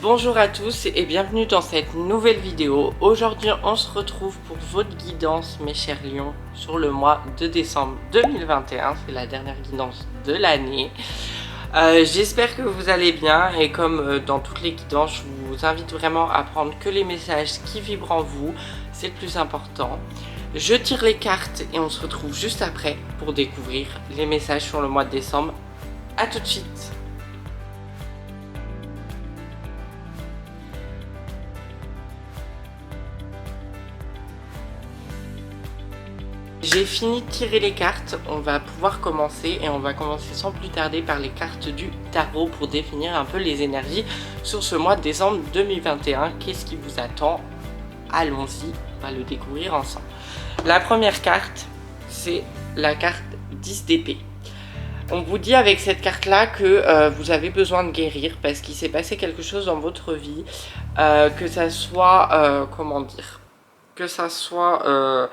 Bonjour à tous et bienvenue dans cette nouvelle vidéo. Aujourd'hui on se retrouve pour votre guidance mes chers lions sur le mois de décembre 2021. C'est la dernière guidance de l'année. J'espère que vous allez bien et comme dans toutes les guidances, je vous invite vraiment à prendre que les messages qui vibrent en vous. C'est le plus important. Je tire les cartes et on se retrouve juste après pour découvrir les messages sur le mois de décembre. A tout de suite. J'ai fini de tirer les cartes, on va pouvoir commencer et on va commencer sans plus tarder par les cartes du tarot pour définir un peu les énergies sur ce mois de décembre 2021. Qu'est-ce qui vous attend? Allons-y, on va le découvrir ensemble. La première carte, c'est la carte 10 d'épée. On vous dit avec cette carte là que vous avez besoin de guérir parce qu'il s'est passé quelque chose dans votre vie, que ça soit, comment dire, que ça soit...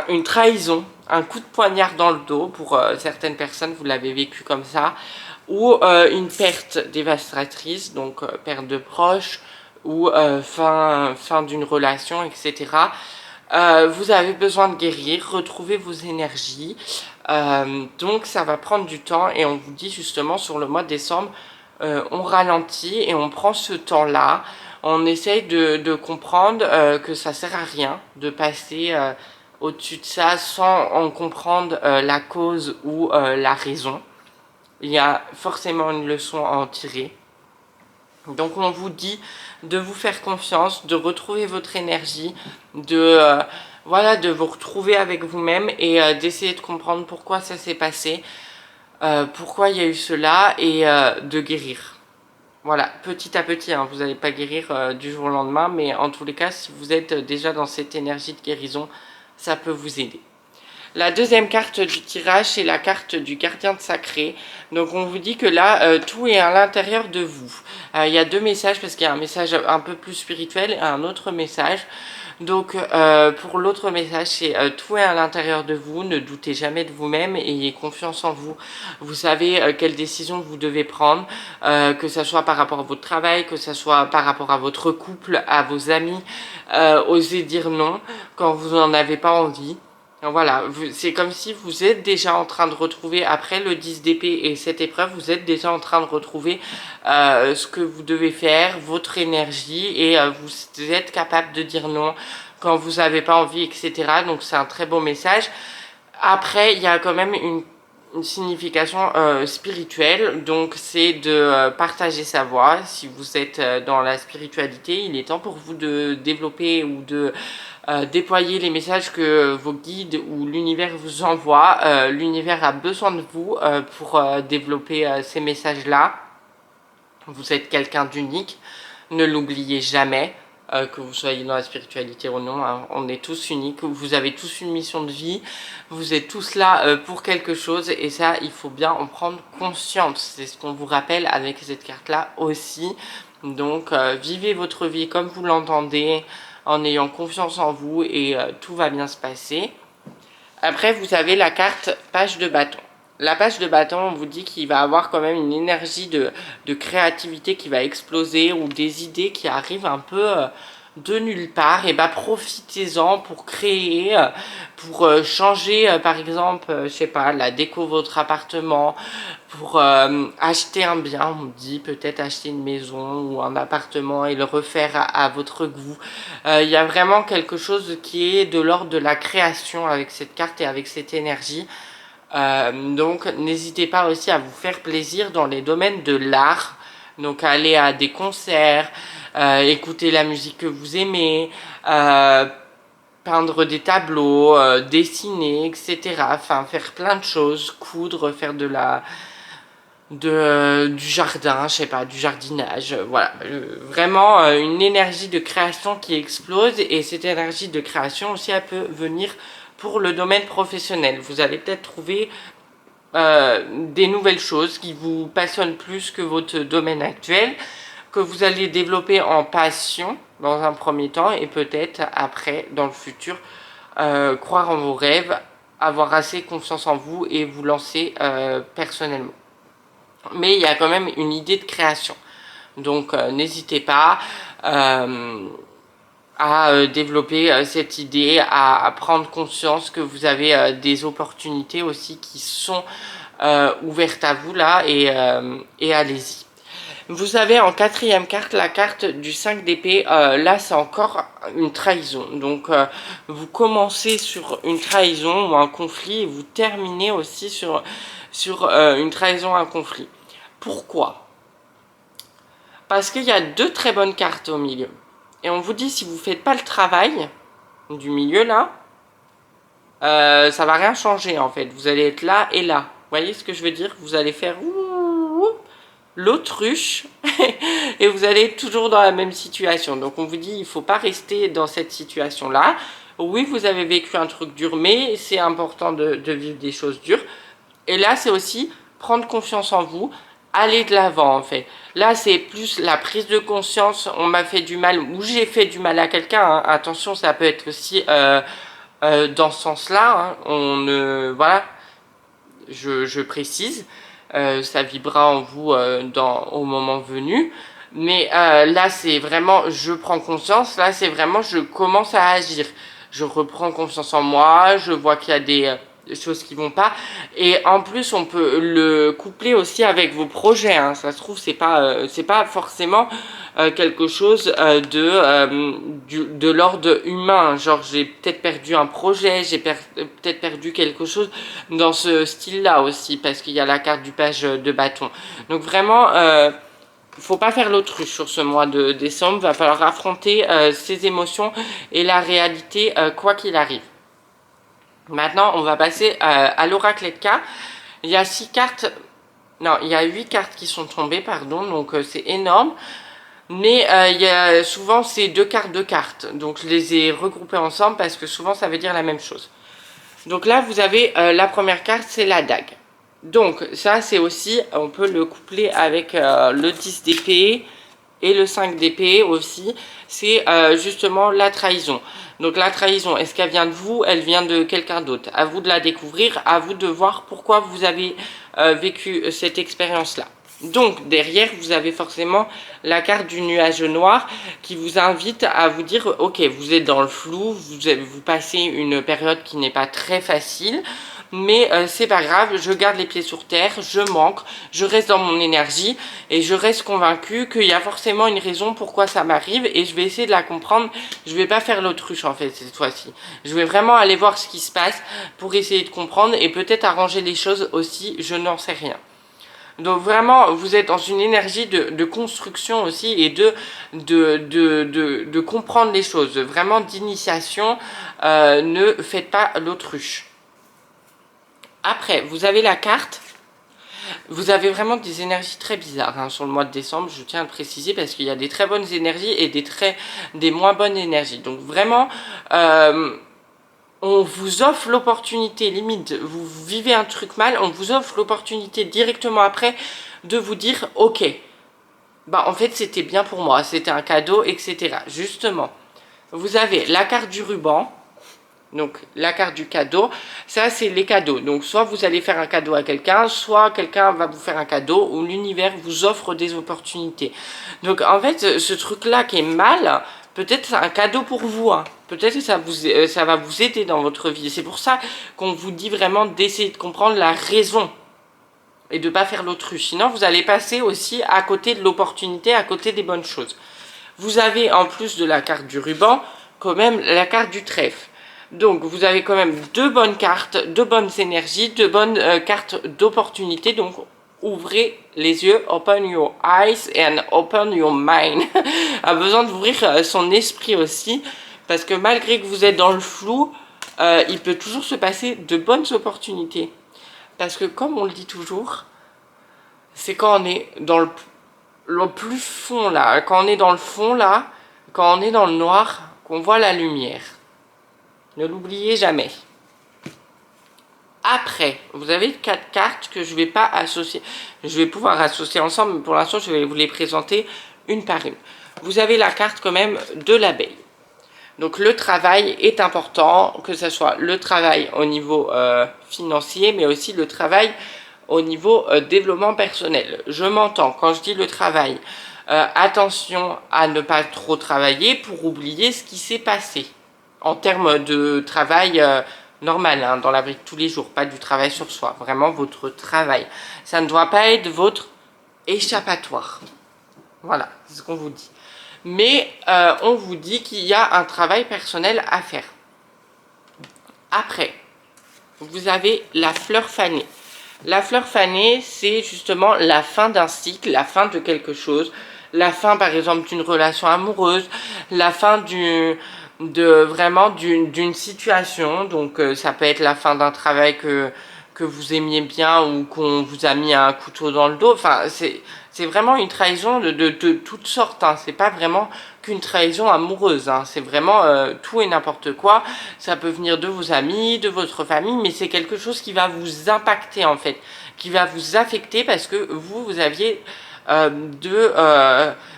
une trahison, un coup de poignard dans le dos pour certaines personnes, vous l'avez vécu comme ça, ou une perte dévastatrice, donc perte de proches ou fin d'une relation, etc. Vous avez besoin de guérir, retrouver vos énergies, donc ça va prendre du temps et on vous dit justement sur le mois de décembre, on ralentit et on prend ce temps-là, on essaye de comprendre que ça sert à rien de passer... au-dessus de ça sans en comprendre la cause ou la raison. Il y a forcément une leçon à en tirer. Donc on vous dit de vous faire confiance, de retrouver votre énergie, voilà, de vous retrouver avec vous-même et d'essayer de comprendre pourquoi ça s'est passé, pourquoi il y a eu cela et de guérir. Voilà, petit à petit, hein, vous n'allez pas guérir du jour au lendemain, mais en tous les cas, si vous êtes déjà dans cette énergie de guérison, ça peut vous aider. La deuxième carte du tirage, c'est la carte du gardien de sacré. Donc on vous dit que là, tout est à l'intérieur de vous. Il y a deux messages, parce qu'il y a un message un peu plus spirituel et un autre message. Donc pour l'autre message, c'est tout est à l'intérieur de vous, ne doutez jamais de vous-même, ayez confiance en vous. Vous savez quelles décisions vous devez prendre, que ce soit par rapport à votre travail, que ce soit par rapport à votre couple, à vos amis. Osez dire non quand vous n'en avez pas envie. Voilà, c'est comme si vous êtes déjà en train de retrouver, après le 10 d'épée et cette épreuve, vous êtes déjà en train de retrouver ce que vous devez faire, votre énergie, et vous êtes capable de dire non quand vous n'avez pas envie, etc. Donc c'est un très beau message. Après, il y a quand même une signification spirituelle, donc c'est de partager sa voix. Si vous êtes dans la spiritualité, il est temps pour vous de développer ou de déployer les messages que vos guides ou l'univers vous envoie. L'univers a besoin de vous pour développer ces messages-là. Vous êtes quelqu'un d'unique, ne l'oubliez jamais. Que vous soyez dans la spiritualité ou non, hein, on est tous uniques, vous avez tous une mission de vie, vous êtes tous là pour quelque chose et ça il faut bien en prendre conscience, c'est ce qu'on vous rappelle avec cette carte là aussi. Donc vivez votre vie comme vous l'entendez, en ayant confiance en vous et tout va bien se passer. Après vous avez la carte page de bâton. La page de bâton, on vous dit qu'il va avoir quand même une énergie de créativité qui va exploser ou des idées qui arrivent un peu de nulle part. Et bah profitez-en pour créer, pour changer par exemple, je sais pas, la déco de votre appartement, pour acheter un bien, on me dit peut-être acheter une maison ou un appartement et le refaire à votre goût. Il y a vraiment quelque chose qui est de l'ordre de la création avec cette carte et avec cette énergie. Donc n'hésitez pas aussi à vous faire plaisir dans les domaines de l'art, donc aller à des concerts, écouter la musique que vous aimez, peindre des tableaux, dessiner, etc. Enfin faire plein de choses, coudre, faire du jardin, je sais pas, du jardinage, voilà, vraiment une énergie de création qui explose et cette énergie de création aussi elle peut venir pour le domaine professionnel. Vous allez peut-être trouver des nouvelles choses qui vous passionnent plus que votre domaine actuel, que vous allez développer en passion dans un premier temps et peut-être après dans le futur croire en vos rêves, avoir assez confiance en vous et vous lancer personnellement. Mais il y a quand même une idée de création. Donc n'hésitez pas à développer cette idée, à prendre conscience que vous avez des opportunités aussi qui sont ouvertes à vous là, et allez-y. Vous avez en quatrième carte la carte du 5 d'épée. Là, c'est encore une trahison. Donc, vous commencez sur une trahison ou un conflit et vous terminez aussi sur une trahison, un conflit. Pourquoi? Parce qu'il y a deux très bonnes cartes au milieu. Et on vous dit, si vous ne faites pas le travail du milieu là, ça va rien changer en fait. Vous allez être là et là. Vous voyez ce que je veux dire? Vous allez faire l'autruche et vous allez être toujours dans la même situation. Donc on vous dit, il ne faut pas rester dans cette situation là. Oui, vous avez vécu un truc dur, mais c'est important de vivre des choses dures. Et là, c'est aussi prendre confiance en vous, aller de l'avant en fait. Là, c'est plus la prise de conscience. On m'a fait du mal ou j'ai fait du mal à quelqu'un, hein. Attention, ça peut être aussi dans ce sens-là, hein. Voilà, je précise. Ça vibrera en vous au moment venu. Mais là, c'est vraiment, je prends conscience. Là, c'est vraiment, je commence à agir. Je reprends confiance en moi. Je vois qu'il y a des choses qui vont pas. Et en plus, on peut le coupler aussi avec vos projets, hein. Ça se trouve, c'est pas forcément quelque chose de l'ordre humain. Genre, j'ai peut-être perdu un projet, j'ai peut-être perdu quelque chose dans ce style-là aussi, parce qu'il y a la carte du page de bâton. Donc vraiment, faut pas faire l'autruche sur ce mois de décembre. Va falloir affronter ses émotions et la réalité, quoi qu'il arrive. Maintenant, on va passer à l'oracle Edka. Il y a 6 cartes, non, il y a 8 cartes qui sont tombées, pardon, donc c'est énorme. Mais il y a souvent ces deux cartes, donc je les ai regroupées ensemble parce que souvent ça veut dire la même chose. Donc là, vous avez la première carte, c'est la dague. Donc ça, c'est aussi, on peut le coupler avec le 10 d'épée et le 5 d'épée aussi. C'est justement la trahison. Donc la trahison, est-ce qu'elle vient de vous? Elle vient de quelqu'un d'autre. À vous de la découvrir, à vous de voir pourquoi vous avez vécu cette expérience-là. Donc derrière, vous avez forcément la carte du nuage noir qui vous invite à vous dire, ok, vous êtes dans le flou, vous passez une période qui n'est pas très facile, mais c'est pas grave, je garde les pieds sur terre, je manque, je reste dans mon énergie et je reste convaincue qu'il y a forcément une raison pourquoi ça m'arrive et je vais essayer de la comprendre. Je vais pas faire l'autruche en fait cette fois-ci. Je vais vraiment aller voir ce qui se passe pour essayer de comprendre et peut-être arranger les choses aussi, je n'en sais rien. Donc vraiment, vous êtes dans une énergie de construction aussi et de comprendre les choses, vraiment d'initiation. Ne faites pas l'autruche. Après, vous avez la carte. Vous avez vraiment des énergies très bizarres hein, sur le mois de décembre, je tiens à le préciser, parce qu'il y a des très bonnes énergies et des moins bonnes énergies. Donc vraiment, on vous offre l'opportunité, limite, vous vivez un truc mal, on vous offre l'opportunité directement après de vous dire, ok, bah en fait c'était bien pour moi, c'était un cadeau, etc. Justement, vous avez la carte du ruban, donc la carte du cadeau, ça c'est les cadeaux. Donc soit vous allez faire un cadeau à quelqu'un, soit quelqu'un va vous faire un cadeau, ou l'univers vous offre des opportunités. Donc en fait, ce truc-là qui est mal, peut-être c'est un cadeau pour vous, hein. Peut-être que ça va vous aider dans votre vie. C'est pour ça qu'on vous dit vraiment d'essayer de comprendre la raison et de ne pas faire l'autruche. Sinon, vous allez passer aussi à côté de l'opportunité, à côté des bonnes choses. Vous avez, en plus de la carte du ruban, quand même la carte du trèfle. Donc, vous avez quand même deux bonnes cartes, deux bonnes énergies, deux bonnes cartes d'opportunité. Donc, ouvrez les yeux, open your eyes and open your mind. A besoin d'ouvrir son esprit aussi. Parce que malgré que vous êtes dans le flou, il peut toujours se passer de bonnes opportunités. Parce que comme on le dit toujours, c'est quand on est dans le plus fond là, quand on est dans le fond là, quand on est dans le noir, qu'on voit la lumière. Ne l'oubliez jamais. Après, vous avez 4 cartes que je ne vais pas associer. Je vais pouvoir associer ensemble, mais pour l'instant, je vais vous les présenter une par une. Vous avez la carte quand même de l'abeille. Donc le travail est important, que ce soit le travail au niveau financier, mais aussi le travail au niveau développement personnel. Je m'entends, quand je dis le travail Attention à ne pas trop travailler pour oublier ce qui s'est passé. En termes de travail normal, hein, dans la vie de tous les jours, pas du travail sur soi. Vraiment votre travail. Ça ne doit pas être votre échappatoire. Voilà, c'est ce qu'on vous dit. Mais on vous dit qu'il y a un travail personnel à faire. Après, vous avez la fleur fanée. La fleur fanée, c'est justement la fin d'un cycle, la fin de quelque chose, la fin par exemple d'une relation amoureuse, la fin d'une situation. Donc ça peut être la fin d'un travail que vous aimiez bien ou qu'on vous a mis un couteau dans le dos. Enfin, c'est vraiment une trahison de toutes sortes, hein. C'est pas vraiment qu'une trahison amoureuse, hein. C'est vraiment tout et n'importe quoi. Ça peut venir de vos amis, de votre famille, mais c'est quelque chose qui va vous impacter en fait, qui va vous affecter parce que vous aviez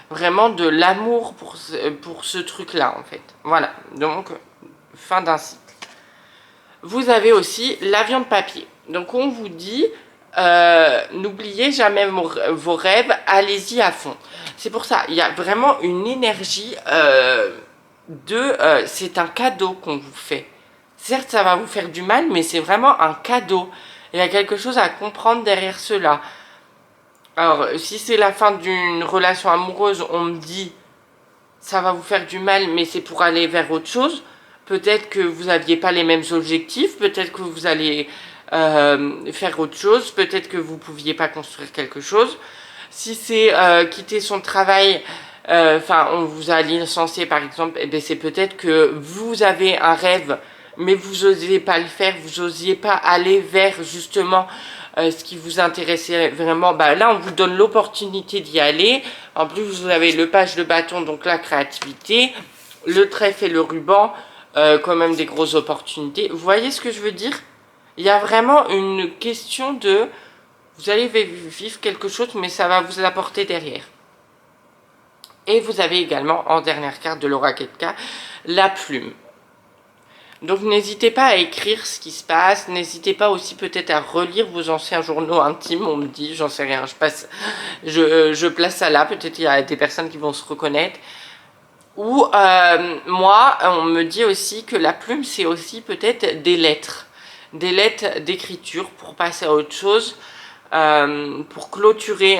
vraiment de l'amour pour ce truc-là en fait. Voilà, donc fin d'un cycle. Vous avez aussi l'avion de papier. Donc on vous dit, n'oubliez jamais vos rêves, allez-y à fond. C'est pour ça, il y a vraiment une énergie c'est un cadeau qu'on vous fait. Certes, ça va vous faire du mal, mais c'est vraiment un cadeau. Il y a quelque chose à comprendre derrière cela. Alors, si c'est la fin d'une relation amoureuse, on me dit, ça va vous faire du mal, mais c'est pour aller vers autre chose. Peut-être que vous n'aviez pas les mêmes objectifs, peut-être que vous allez faire autre chose, peut-être que vous ne pouviez pas construire quelque chose. Si c'est quitter son travail, on vous a licencié par exemple, eh c'est peut-être que vous avez un rêve, mais vous n'osiez pas le faire, vous n'osiez pas aller vers justement ce qui vous intéressait vraiment. Là, on vous donne l'opportunité d'y aller. En plus, vous avez le page de bâton, donc la créativité, le trèfle et le ruban, quand même des grosses opportunités. Vous voyez ce que je veux dire? Il y a vraiment une question de... Vous allez vivre quelque chose, mais ça va vous apporter derrière. Et vous avez également, en dernière carte de l'oracle K, la plume. Donc n'hésitez pas à écrire ce qui se passe, n'hésitez pas aussi peut-être à relire vos anciens journaux intimes, on me dit, j'en sais rien, je place ça là, peut-être il y a des personnes qui vont se reconnaître. Ou moi, on me dit aussi que la plume, c'est aussi peut-être des lettres d'écriture pour passer à autre chose, pour clôturer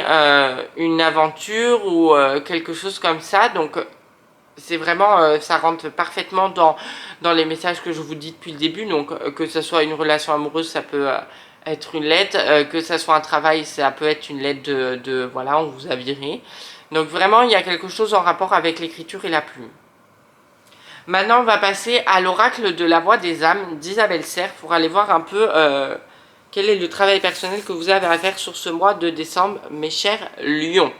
une aventure ou quelque chose comme ça. Donc c'est vraiment, ça rentre parfaitement dans les messages que je vous dis depuis le début. Donc que ce soit une relation amoureuse, ça peut être une lettre, que ce soit un travail, ça peut être une lettre de voilà, on vous a viré. Donc vraiment, il y a quelque chose en rapport avec l'écriture et la plume. Maintenant, on va passer à l'oracle de la voix des âmes d'Isabelle Serre pour aller voir un peu quel est le travail personnel que vous avez à faire sur ce mois de décembre, mes chers lions.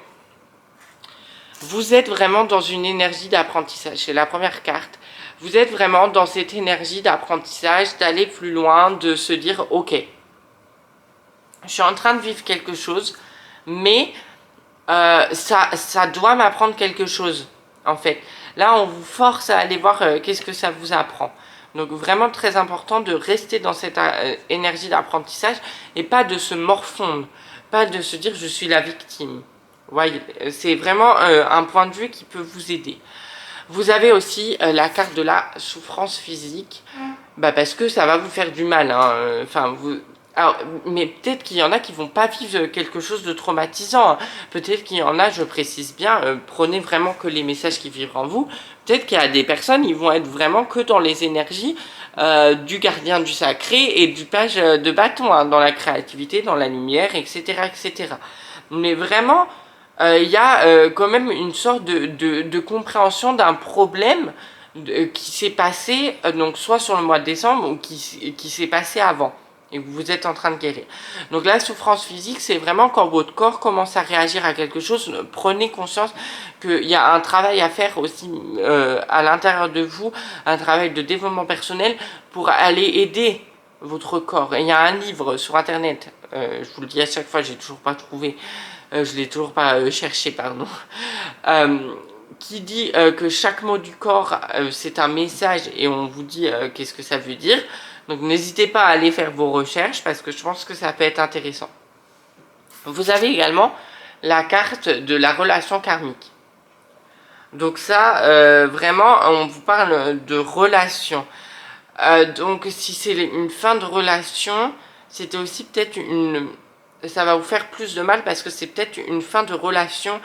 Vous êtes vraiment dans une énergie d'apprentissage. C'est la première carte. Vous êtes vraiment dans cette énergie d'apprentissage, d'aller plus loin, de se dire « Ok, je suis en train de vivre quelque chose, mais ça doit m'apprendre quelque chose, en fait. » Là, on vous force à aller voir qu'est-ce que ça vous apprend. Donc, vraiment très important de rester dans cette énergie d'apprentissage et pas de se morfondre, pas de se dire « Je suis la victime ». Voyez, c'est vraiment un point de vue qui peut vous aider. Vous avez aussi la carte de la souffrance physique, parce que ça va vous faire du mal. Hein. Alors, mais peut-être qu'il y en a qui vont pas vivre quelque chose de traumatisant. Hein. Peut-être qu'il y en a, je précise bien, prenez vraiment que les messages qui vivent en vous. Peut-être qu'il y a des personnes, ils vont être vraiment que dans les énergies du gardien du sacré et du page de bâton, hein, dans la créativité, dans la lumière, etc. etc. Mais vraiment... il y a quand même une sorte de compréhension d'un problème qui s'est passé, donc soit sur le mois de décembre ou qui s'est passé avant et que vous êtes en train de guérir. Donc la souffrance physique, c'est vraiment quand votre corps commence à réagir à quelque chose, prenez conscience qu'il y a un travail à faire aussi à l'intérieur de vous, un travail de développement personnel pour aller aider votre corps. Et il y a un livre sur internet, je vous le dis à chaque fois, j'ai toujours pas trouvé, je l'ai toujours pas cherché, pardon, qui dit que chaque mot du corps c'est un message et on vous dit qu'est-ce que ça veut dire. Donc n'hésitez pas à aller faire vos recherches parce que je pense que ça peut être intéressant. Vous avez également la carte de la relation karmique. Donc ça, vraiment, on vous parle de relation. Donc si c'est une fin de relation, c'était aussi peut-être une... Ça va vous faire plus de mal parce que c'est peut-être une fin de relation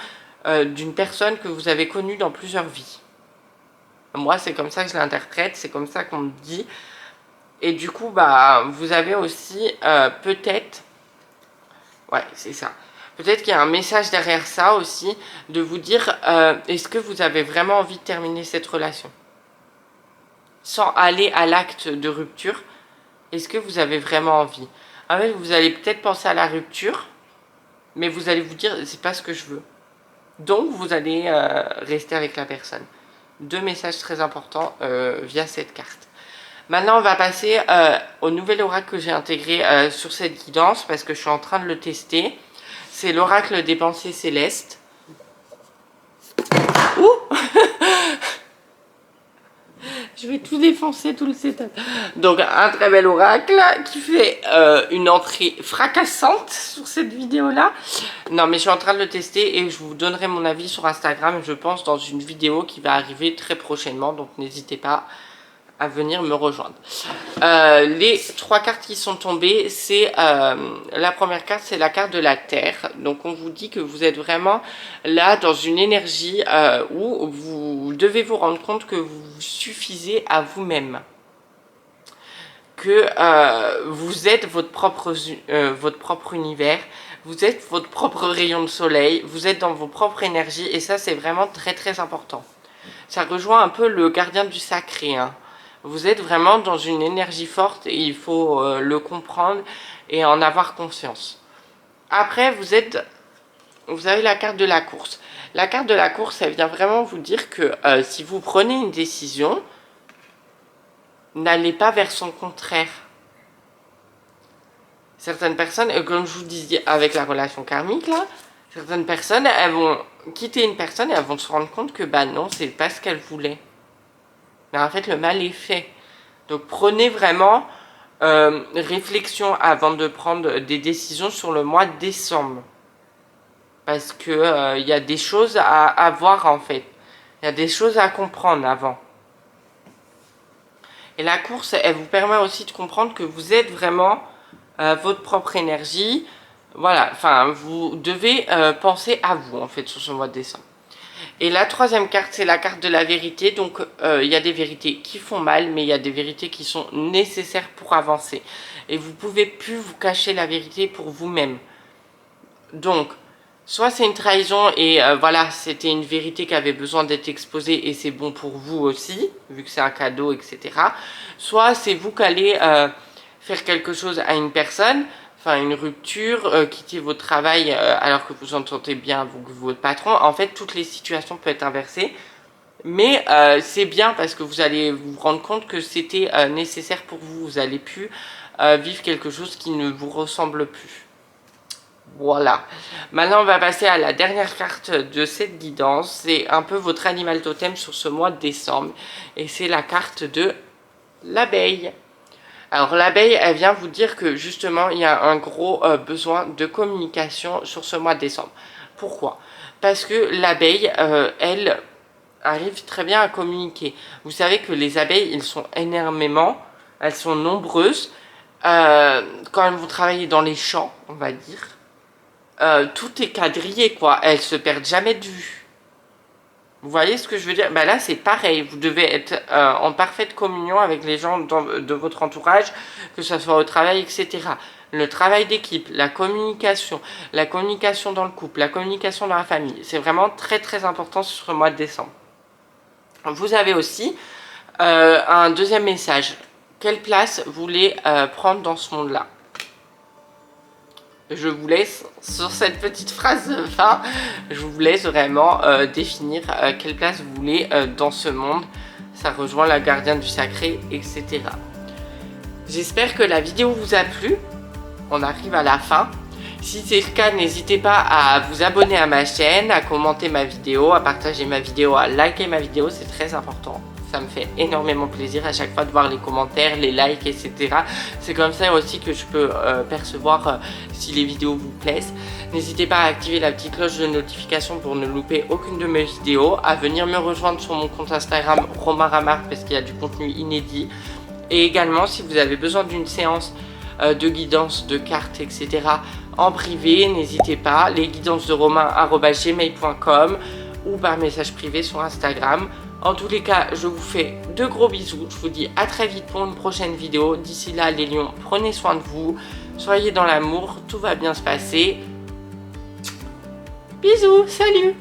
d'une personne que vous avez connue dans plusieurs vies. Moi, c'est comme ça que je l'interprète, c'est comme ça qu'on me dit. Et du coup, bah, vous avez aussi peut-être... Ouais, c'est ça. Peut-être qu'il y a un message derrière ça aussi, de vous dire, est-ce que vous avez vraiment envie de terminer cette relation? Sans aller à l'acte de rupture, est-ce que vous avez vraiment envie? En fait, vous allez peut-être penser à la rupture, mais vous allez vous dire, c'est pas ce que je veux. Donc, vous allez rester avec la personne. Deux messages très importants via cette carte. Maintenant, on va passer au nouvel oracle que j'ai intégré sur cette guidance, parce que je suis en train de le tester. C'est l'oracle des pensées célestes. Ouh je vais tout défoncer, tout le setup. Donc, un très bel oracle qui fait une entrée fracassante sur cette vidéo-là. Non, mais je suis en train de le tester et je vous donnerai mon avis sur Instagram, je pense, dans une vidéo qui va arriver très prochainement. Donc, n'hésitez pas à venir me rejoindre. Les trois cartes qui sont tombées, c'est la première carte, c'est la carte de la Terre. Donc on vous dit que vous êtes vraiment là dans une énergie où vous devez vous rendre compte que vous suffisez à vous-même, que vous êtes votre propre univers, vous êtes votre propre rayon de soleil, vous êtes dans vos propres énergies et ça c'est vraiment très très important. Ça rejoint un peu le gardien du sacré, hein. Vous êtes vraiment dans une énergie forte et il faut le comprendre et en avoir conscience. Après, vous avez la carte de la course. La carte de la course, elle vient vraiment vous dire que si vous prenez une décision, n'allez pas vers son contraire. Certaines personnes, comme je vous disais avec la relation karmique, là, certaines personnes, elles vont quitter une personne et elles vont se rendre compte que bah non, c'est pas ce qu'elles voulaient. Mais en fait, le mal est fait. Donc prenez vraiment réflexion avant de prendre des décisions sur le mois de décembre. Parce que y a des choses à voir en fait. Il y a des choses à comprendre avant. Et la course, elle vous permet aussi de comprendre que vous êtes vraiment votre propre énergie. Voilà, enfin, vous devez penser à vous en fait sur ce mois de décembre. Et la troisième carte, c'est la carte de la vérité. Donc, il y a des vérités qui font mal, mais il y a des vérités qui sont nécessaires pour avancer. Et vous ne pouvez plus vous cacher la vérité pour vous-même. Donc, soit c'est une trahison et voilà, c'était une vérité qui avait besoin d'être exposée et c'est bon pour vous aussi, vu que c'est un cadeau, etc. Soit c'est vous qui allez faire quelque chose à une personne, enfin une rupture, quitter votre travail alors que vous entendez bien votre patron. En fait, toutes les situations peuvent être inversées. Mais c'est bien parce que vous allez vous rendre compte que c'était nécessaire pour vous. Vous allez plus vivre quelque chose qui ne vous ressemble plus. Voilà. Maintenant, on va passer à la dernière carte de cette guidance. C'est un peu votre animal totem sur ce mois de décembre. Et c'est la carte de l'abeille. Alors l'abeille, elle vient vous dire que justement, il y a un gros besoin de communication sur ce mois de décembre. Pourquoi? Parce que l'abeille, elle arrive très bien à communiquer. Vous savez que les abeilles, ils sont énormément, elles sont nombreuses. Quand elles vont travailler dans les champs, on va dire, tout est quadrillé, quoi. Elles se perdent jamais de vue. Vous voyez ce que je veux dire? Ben là, c'est pareil. Vous devez être en parfaite communion avec les gens de votre entourage, que ce soit au travail, etc. Le travail d'équipe, la communication dans le couple, la communication dans la famille. C'est vraiment très très important sur ce mois de décembre. Vous avez aussi un deuxième message. Quelle place vous voulez prendre dans ce monde-là? Je vous laisse sur cette petite phrase de fin, je vous laisse vraiment définir quelle place vous voulez dans ce monde. Ça rejoint la gardienne du sacré, etc. J'espère que la vidéo vous a plu. On arrive à la fin. Si c'est le cas, n'hésitez pas à vous abonner à ma chaîne, à commenter ma vidéo, à partager ma vidéo, à liker ma vidéo, c'est très important. ça me fait énormément plaisir à chaque fois de voir les commentaires, les likes, etc. C'est comme ça aussi que je peux percevoir si les vidéos vous plaisent. N'hésitez pas à activer la petite cloche de notification pour ne louper aucune de mes vidéos, à venir me rejoindre sur mon compte Instagram Romain Ramart parce qu'il y a du contenu inédit. Et également, si vous avez besoin d'une séance de guidance, de cartes, etc. en privé, n'hésitez pas, lesguidancesderomain@gmail.com ou par message privé sur Instagram. En tous les cas, je vous fais de gros bisous. Je vous dis à très vite pour une prochaine vidéo. D'ici là, les lions, prenez soin de vous. Soyez dans l'amour, tout va bien se passer. Bisous, salut!